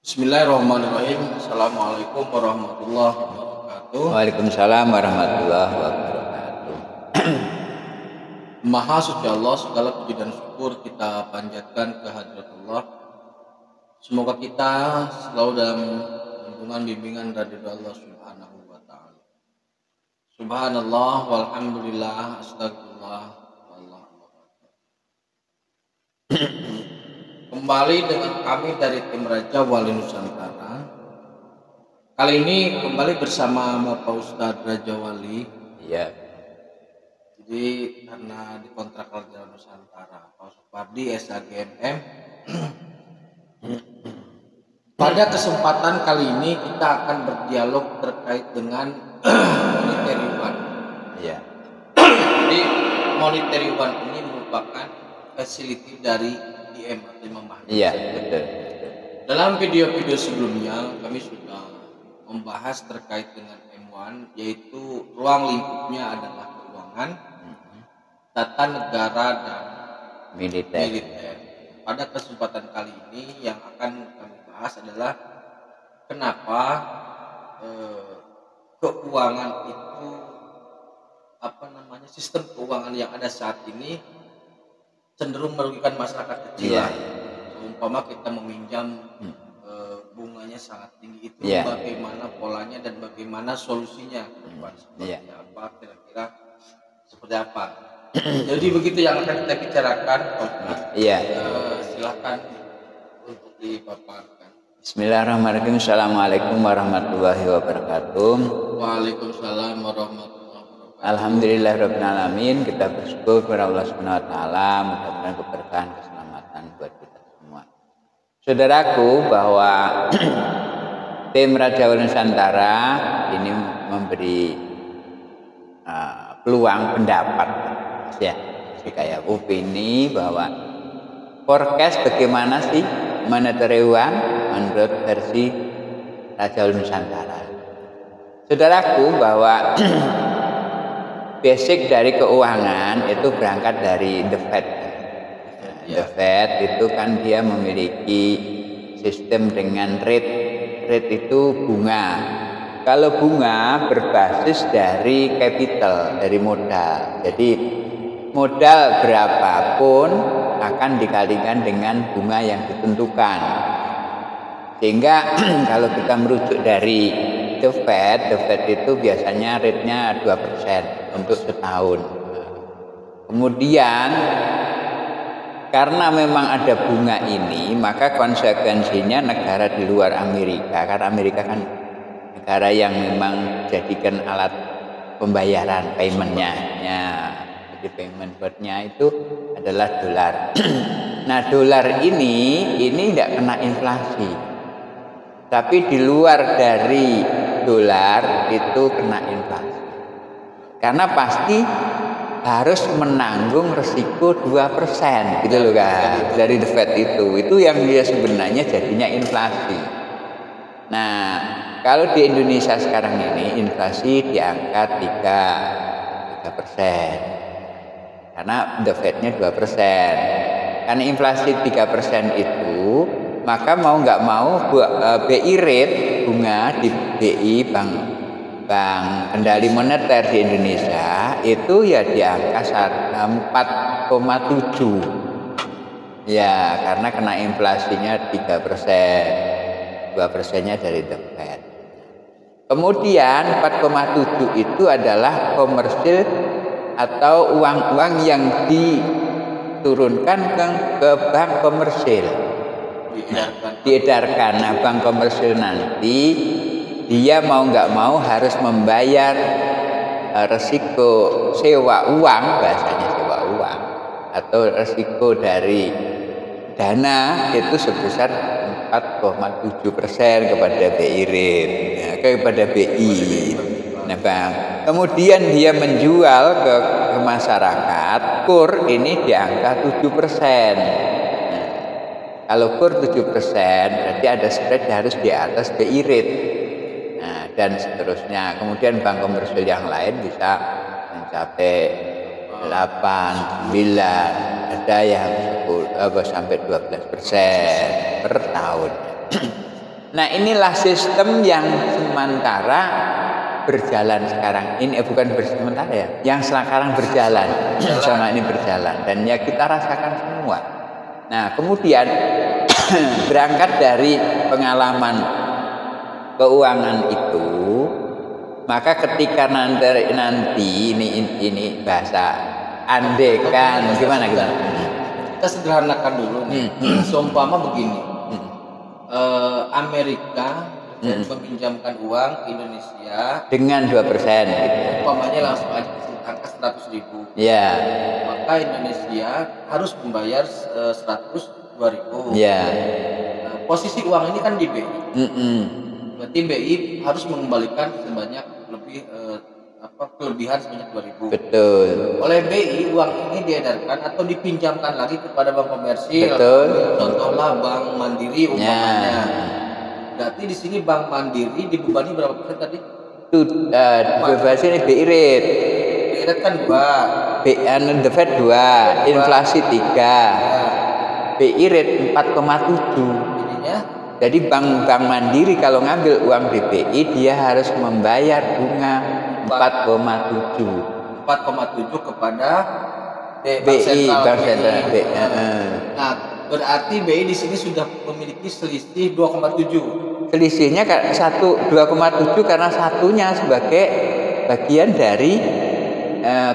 Bismillahirrahmanirrahim. Assalamualaikum warahmatullahi wabarakatuh. Waalaikumsalam warahmatullahi wabarakatuh. Maha suci Allah, segala puji dan syukur kita panjatkan ke hadirat Allah. Semoga kita selalu dalam lindungan bimbingan dari Allah Subhanahu wa taala. Subhanallah walhamdulillah astagfirullah wallahu akbar. Kembali dengan kami dari tim Raja Wali Nusantara. Kali ini kembali bersama Bapak Ustadz Raja Wali. Iya. Jadi karena dikontrak Raja Nusantara, Pak Supardi SAGMM. Pada kesempatan kali ini kita akan berdialog terkait dengan monetary one. Iya. Jadi monetary one ini merupakan facility dari IM atau Imam Mahdi. Iya, betul. Dalam video-video sebelumnya kami sudah membahas terkait dengan M1, yaitu ruang lingkupnya adalah keuangan, tata negara dan militer. Pada kesempatan kali ini yang akan kami bahas adalah kenapa keuangan itu sistem keuangan yang ada saat ini cenderung merugikan masyarakat kecil. Iya. Umpama kita meminjam bunganya sangat tinggi, itu bagaimana polanya dan bagaimana solusinya ke depan, seperti apa kira-kira seperti apa. Jadi begitu yang akan kita bicarakan. Silakan untuk dipaparkan. Bismillahirrahmanirrahim. Assalamualaikum warahmatullahi wabarakatuh. Waalaikumsalam warahmatullahi wabarakatuh. Alhamdulillahirabbil alamin. Kita bersyukur kepada Allah Subhanahu wa taala, mudah-mudahan keberkahan keselamatan buat kita semua. Saudaraku, bahwa tim Raja Wali Nusantara ini memberi peluang pendapat, ya, kayak opini bahwa forecast bagaimana sih monetary one menurut versi Raja Wali Nusantara. Saudaraku, bahwa basic dari keuangan itu berangkat dari The Fed. The Fed itu kan dia memiliki sistem dengan rate itu bunga. Kalau bunga berbasis dari capital, dari modal. Jadi modal berapapun akan dikalikan dengan bunga yang ditentukan. Sehingga kalau kita merujuk dari The Fed itu biasanya rate-nya 2% untuk setahun. Kemudian karena memang ada bunga ini, maka konsekuensinya negara di luar Amerika, karena Amerika kan negara yang memang jadikan alat pembayaran, paymentnya, jadi payment buatnya itu adalah dolar. Nah, dolar ini tidak kena inflasi, tapi di luar dari dolar itu kena inflasi, karena pasti harus menanggung resiko 2% gitu loh kan, dari The Fed itu yang dia sebenarnya jadinya inflasi. Nah, kalau di Indonesia sekarang ini inflasi di angka 3%, karena The Fed-nya 2%. Karena inflasi 3% itu, maka mau nggak mau BI rate bunga di BI Bank Kendali Moneter di Indonesia itu ya di angka 4,7. Ya, karena kena inflasinya 3%, 2%-nya dari The Fed. Kemudian 4,7 itu adalah komersil atau uang-uang yang diturunkan ke bank komersil. Diedarkan. Nah, bank komersil nanti dia mau nggak mau harus membayar resiko sewa uang, bahasanya sewa uang, atau resiko dari dana itu sebesar 4,7% kepada BI rate, kepada BI. Nah, bang, kemudian dia menjual ke masyarakat, kur ini di angka 7%. Nah, kalau kur 7%, berarti ada spread harus di atas BI rate. Dan seterusnya. Kemudian bank komersil yang lain bisa mencapai 8, 9, ada yang 10 sampai 12% per tahun. Nah, inilah sistem yang sementara berjalan sekarang ini, bukan sementara ya, yang sekarang berjalan selama ini berjalan, dan ya kita rasakan semua. Nah, kemudian berangkat dari pengalaman keuangan itu, maka ketika nanti ini bahasa andekan gimana. Kita sederhanakan dulu nih. Seumpama begini. Amerika meminjamkan uang Indonesia dengan 2%, gitu. Umpamanya langsung aja angka 100.000. Ya. Maka Indonesia harus membayar 102.000. Ya. Nah, posisi uang ini kan di BI. Berarti BI harus mengembalikan sebanyak kelebihan sebanyak 2.000. Betul. Oleh BI uang ini diedarkan atau dipinjamkan lagi kepada bank komersil. Betul. Contohlah Bank Mandiri umpamanya. Berarti di sini Bank Mandiri dibebani berapa persen tadi? Bebas ini BI rate. BI rate kan 2. The Fed 2, inflasi 3. BI rate 4,7. Jadinya jadi bank Mandiri kalau ngambil uang di BI dia harus membayar bunga 4,7 kepada BI, Bank Sentral BI. Nah, berarti BI di sini sudah memiliki selisih 2,7. Selisihnya 2,7 karena satunya sebagai bagian dari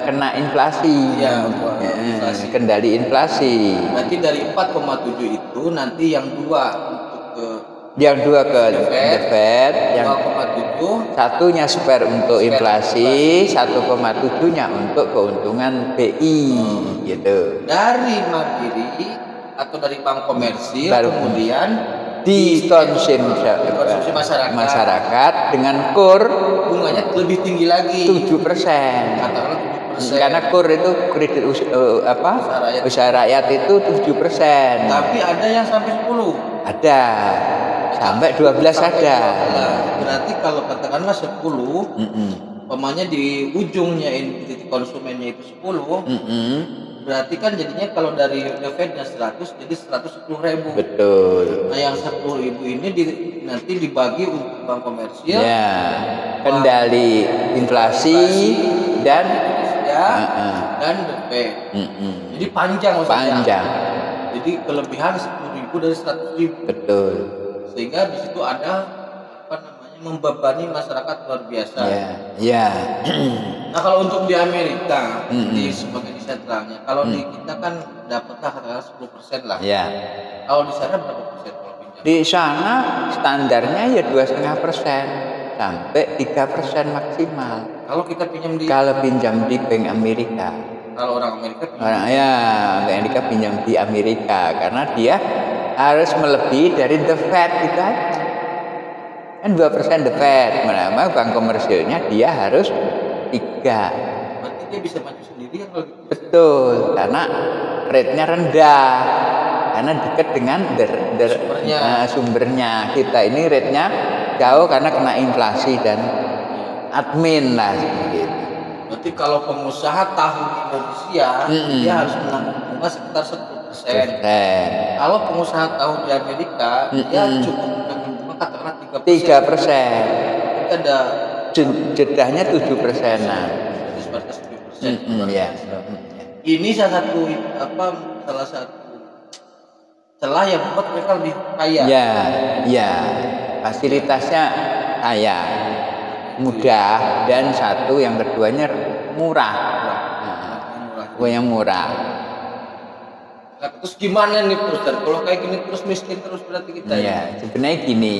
kena inflasi. Ya, inflasi. Kendali inflasi. Berarti dari 4,7 itu nanti yang 2 ke The Fed, yang 2,7 satunya spare untuk inflasi, 1,7-nya untuk keuntungan BI, gitu. Dari Mandiri atau dari bank komersil kemudian dikonsumsi masyarakat dengan kur bunganya lebih tinggi lagi 7%. Katakanlah 7%. Karena kur itu kredit usaha rakyat itu 7%. Tapi ada yang sampai 10. Ada. Sampai 12 ada. Berarti kalau katakanlah 10, pemanya di ujungnya titik konsumennya itu 10. Berarti kan jadinya kalau dari The Fed-nya 100 jadi 110.000. Betul. Nah, yang 10.000 ini nanti dibagi untuk bank komersil. Ya. Kendali inflasi dan The Fed. Jadi panjang maksudnya. Panjang. Jadi kelebihan 10.000 dari 100.000. Betul. Sehingga di situ ada membebani masyarakat luar biasa. Ya. Nah, kalau untuk di Amerika di sebagai di sentralnya, kalau di kita kan dapatlah katakanlah 10% lah. Ya. Kalau di sana berapa persen kalau pinjam? Di sana standarnya ya 2,5% sampai 3% maksimal. Kalau kita pinjam di Bank Amerika. Kalau orang Amerika Bank Amerika pinjam di Amerika karena dia harus melebihi dari The Fed itu aja. Kan 2% The Fed, menambah bank komersilnya dia harus 3. Berarti dia bisa maju sendiri kan kalau gitu? Betul, karena rate-nya rendah. Karena dekat dengan sumbernya. Kita ini rate-nya jauh karena kena inflasi dan admin lah gitu. Berarti kalau pengusaha tahu di Indonesia dia harus menanggung bunga sekitar 10%. Kalau pengusaha tahu di Amerika dia cukup menanggung bunga katakanlah 3%. Itu ada jedahnya 7%-an. Disebutkan 7%. Ya. Ini salah satu celah yang membuat mereka lebih kaya. Ya. Fasilitasnya kaya, mudah, dan satu yang keduanya murah. Yang murah. Nah, terus gimana nih terus? Kalau kayak gini terus miskin terus berarti kita ya? Sebenarnya gini,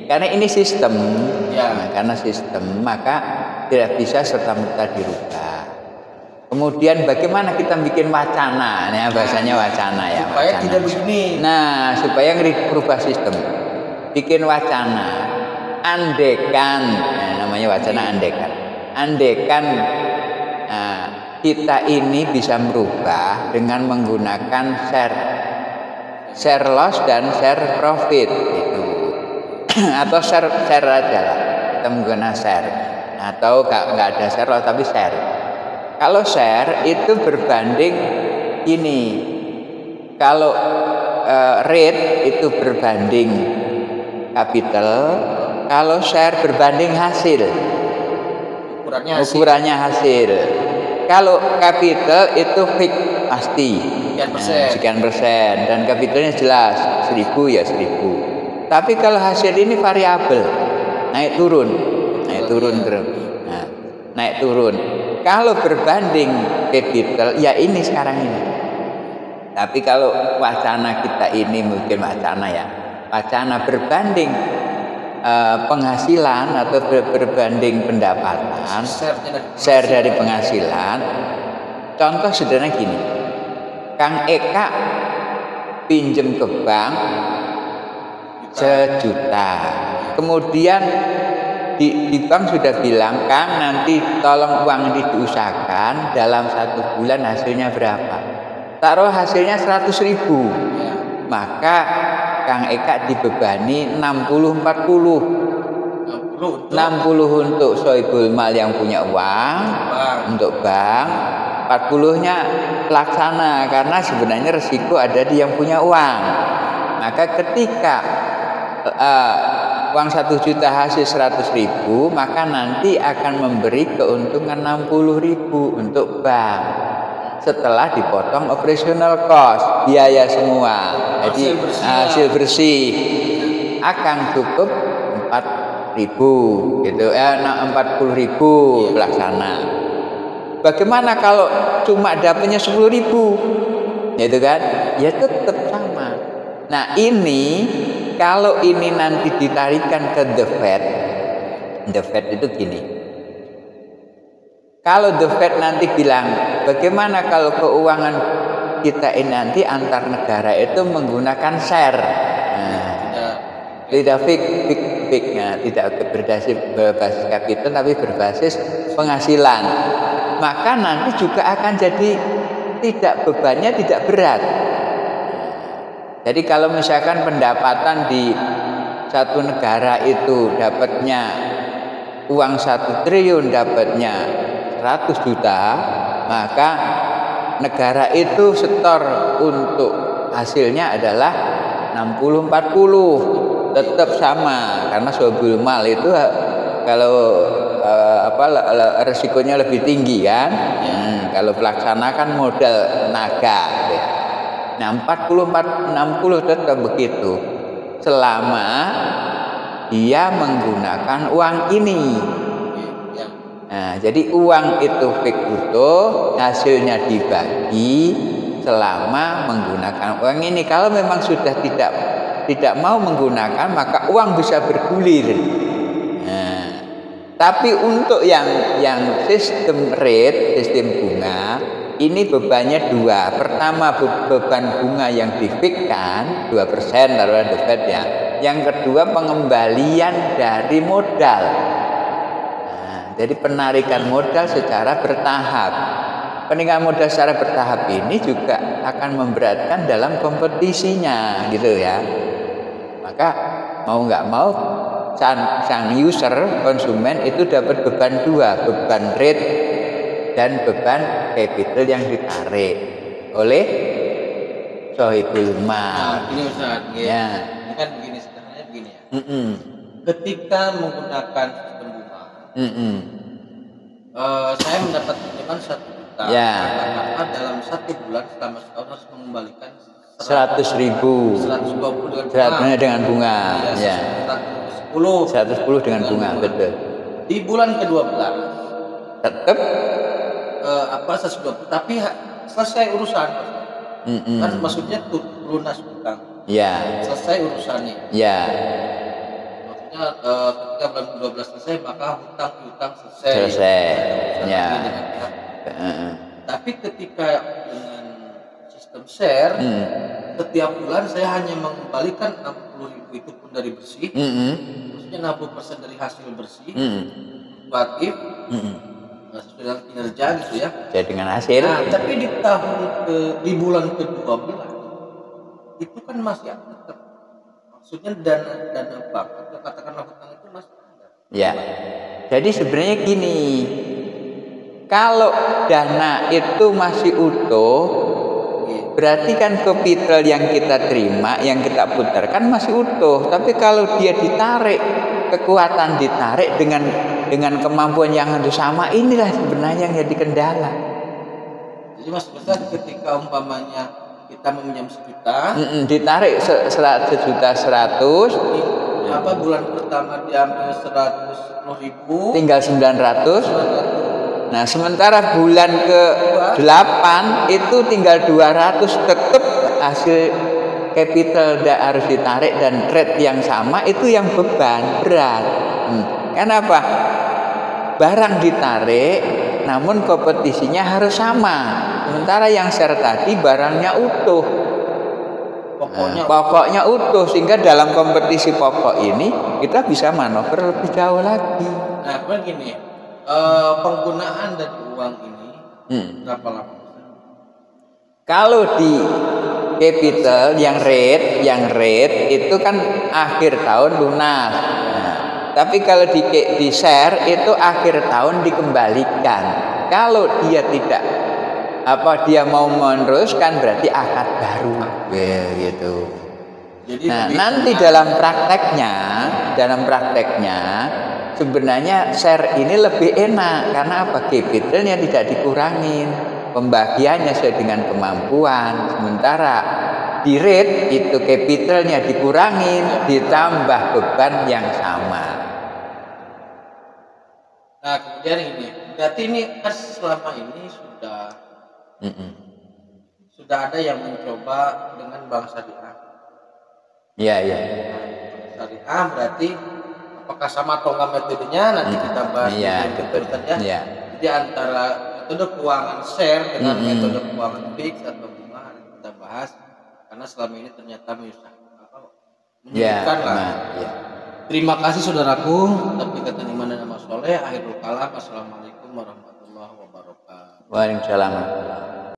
karena ini sistem, karena sistem maka tidak bisa serta-merta dirubah. Kemudian bagaimana kita bikin wacana? Nah, bahasanya wacana ya. Supaya wacana. tidak begini. Nah, supaya merubah sistem, bikin wacana. Andekan, namanya wacana andekan. Andekan. Kita ini bisa merubah dengan menggunakan share loss dan share profit itu, atau share aja lah, kita menggunakan share, atau nggak ada share loss tapi share. Kalau share itu berbanding ini, kalau rate itu berbanding kapital, kalau share berbanding hasil. Ukurannya hasil. Kalau kapital itu fix pasti sekian persen dan kapitalnya jelas 1.000 ya 1.000. Tapi kalau hasil ini variabel, naik turun terus. Nah, naik turun. Kalau berbanding kapital ya ini sekarang ini. Tapi kalau wacana kita ini mungkin wacana berbanding penghasilan atau berbanding pendapatan, share dari penghasilan. Contoh sederhana gini, Kang Eka pinjem ke bank 1 juta, kemudian di bank sudah bilang, Kang nanti tolong uang diusahakan dalam 1 bulan hasilnya berapa. Taruh hasilnya 100.000, maka Kang Eka dibebani 60 untuk Sohibul Mal yang punya uang untuk bank, 40-nya pelaksana karena sebenarnya resiko ada di yang punya uang. Maka ketika uang 1 juta hasil 100.000, maka nanti akan memberi keuntungan 60.000 untuk bank. Setelah dipotong operational cost, biaya semua. Jadi hasil bersih akan cukup 4.000 gitu ya, 40.000 pelaksana. Bagaimana kalau cuma dapatnya 10.000? Gitu kan? Ya tetap sama. Nah, ini kalau ini nanti ditarikan ke The Fed itu gini. Kalau The Fed nanti bilang, bagaimana kalau keuangan kita ini nanti antar negara itu menggunakan share, tidak fix, tidak berbasis kapital tapi berbasis penghasilan, maka nanti juga akan jadi bebannya tidak berat. Jadi kalau misalkan pendapatan di satu negara itu dapatnya uang 1 triliun, dapatnya 100 juta, maka negara itu setor untuk hasilnya adalah 60-40, tetap sama karena Sohibul Mal itu kalau resikonya lebih tinggi kan. Kalau pelaksana kan modal tenaga gitu ya. Nah 40-60 tetap begitu selama dia menggunakan uang ini. Nah, jadi uang itu fix utuh, hasilnya dibagi selama menggunakan uang ini. Kalau memang sudah tidak mau menggunakan, maka uang bisa bergulir. Nah, tapi untuk yang sistem rate, sistem bunga, ini bebannya 2. Pertama, beban bunga yang difikkan 2% taruhlah The Fed ya. Yang kedua, pengembalian dari modal. Jadi penarikan modal secara bertahap. Penarikan modal secara bertahap ini juga akan memberatkan dalam kompetisinya, gitu ya. Maka mau nggak mau sang user, konsumen itu dapat beban 2, beban rate dan beban capital yang ditarik oleh Sohibul Mal. Ini Ustaz, ya. Ini kan begini sebenarnya begini ya. Ketika menggunakan saya mendapat pinjaman 1 juta. Maka dalam 1 bulan selama setahun harus mengembalikan 100.000. 120 dengan bunga. Ya. 110 dengan bunga, betul. Di bulan ke-12 tetap 120 tapi selesai urusan. Kan maksudnya lunas utang. Ya. Selesai urusannya. Ya. Ketika bulan 12 selesai maka hutang selesai. Ya. Tapi ketika dengan sistem share, setiap bulan saya hanya mengembalikan 60.000 itu pun dari bersih, maksudnya 60% dari hasil bersih, kuatif, sesuai dengan kinerja gitu ya. Jadi dengan hasil. Nah, tapi di bulan ke-12 itu kan masih tetap. Maksudnya dana bank atau katakanlah hutang itu masih ada. Ya. Jadi sebenarnya gini, kalau dana itu masih utuh, berarti kan capital yang kita terima, yang kita putar kan masih utuh. Tapi kalau dia ditarik, kekuatan ditarik dengan kemampuan yang harus sama, inilah sebenarnya yang jadi kendala. Jadi Mas Besar, ketika umpamanya kita meminjam 1 juta, ditarik sejuta 100, apa bulan pertama diambil 110.000, tinggal 900. Nah, sementara bulan ke-8 itu tinggal 200, tetap hasil capital harus ditarik dan rate yang sama, itu yang berat. Kenapa? Barang ditarik, namun kompetisinya harus sama. Sementara yang share tadi barangnya utuh. Pokoknya utuh, sehingga dalam kompetisi pokok ini kita bisa manuver lebih jauh lagi. Nah, begini, penggunaan dari uang ini berapa lama? Kalau di capital yang rate itu kan akhir tahun lunas. Tapi kalau di share itu akhir tahun dikembalikan. Kalau dia tidak dia mau meneruskan, berarti akad baru gitu. Jadi nanti dalam prakteknya sebenarnya share ini lebih enak karena apa? Capitalnya tidak dikurangin, pembagiannya sesuai dengan kemampuan. Sementara di rate itu capitalnya dikurangin, ditambah beban yang sama. Nah, kemudian ini, berarti ini kan selama ini sudah ada yang mencoba dengan bank syariah. Iya. Syariah berarti apakah sama atau enggak metodenya nanti kita bahas ya. Jadi antara metode keuangan share dengan metode keuangan fix atau bunga nanti kita bahas, karena selama ini ternyata menyulitkan lah. Terima kasih saudaraku. Tapi kata iman dan amal soleh, akhirul kalam. Assalamualaikum warahmatullahi wabarakatuh. Waalaikumsalam.